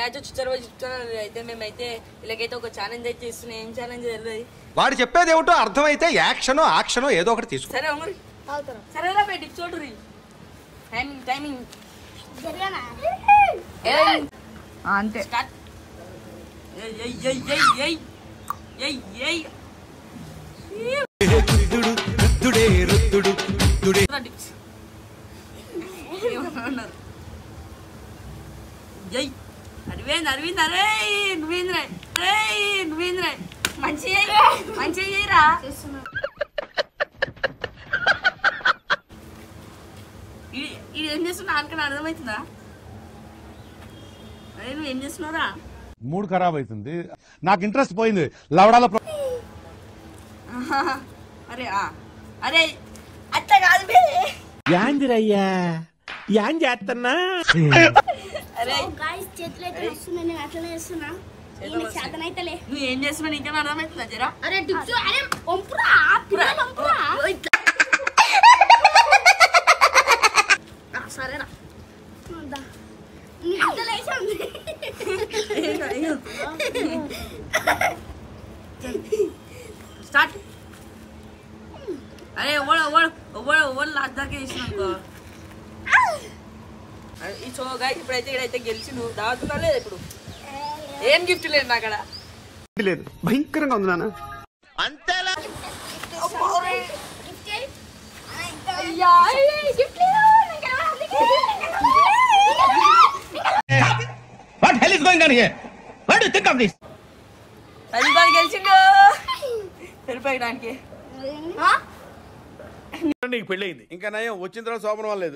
Match వచ్చి రోజు చెప్తున్నారు అయితే మేమైతే ఇలాగైతే ఒక ఛాలెంజ్ అయితే ఇస్తున్నాం. ఏం ఛాలెంజ్ తెలియదు. వాడు చెప్పేది ఏమిటో అర్థమైతే యాక్షనో ఆక్షనో ఏదో ఒకటి తీసుకో. సరే అమ్మరు సరేరా బయట చూడరు టైమింగ్ అంతే అరవింద్ అరే నువ్వేంద్ర మంచి చేయరా. ఇది ఏం చేస్తున్నా అనుకున్నా అర్థమవుతుందా? అరే నువ్వు ఏం చేస్తున్నావురా? మూడ్ ఖరాబ్ అవుతుంది, నాకు ఇంట్రెస్ట్ పోయింది లవడాల. అరే అరే అట్లా కాదు యాందిరయ్యా యాం చేస్తున్నా. అరే నువ్వు ఏం చేస్తున్నావు నీకేమో అర్థమవుతుందా జరా? అరే సరేనా స్టార్ట్. అరే ఓవర్ లాస్ట్ దాకా వేసినాకో ఈ చోగా ఇప్పుడైతే ఇక్కడైతే గెలిచి నువ్వు దాగుతున్నా లేదు. ఇప్పుడు ఏం గిఫ్ట్ లేదు నా అక్కడ లేదు, భయంకరంగా ఉంది నాన్న. అంతేలా What hell is going on here? What do you think of this? అది గెలిచిండు వెళ్ళిపోయడానికి. నీకు పెళ్ళయింది ఇంకా నయం, వచ్చిన తర్వాత శోభనం లేదు.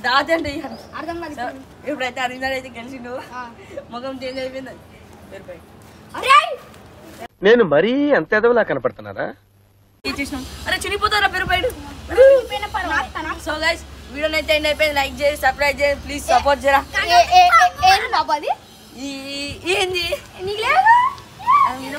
దాదండి ఇప్పుడైతే అరవింద్ అయితే గెలిచిండు. ముఖం చేంజ్ అయిపోయింది. వెళ్ళిపోయి నేను మరీ అంత ఎదవలా కనపడుతున్నారా? అరే చినిపోతారా పెరిపోయాడు. సో గైస్ వీడియో అయితే ఎండ్ అయిపోయింది. లైక్ చేసి సబ్స్క్రైబ్ చేసి ప్లీజ్ సపోర్ట్ చేయరా. ఏంది ఏంది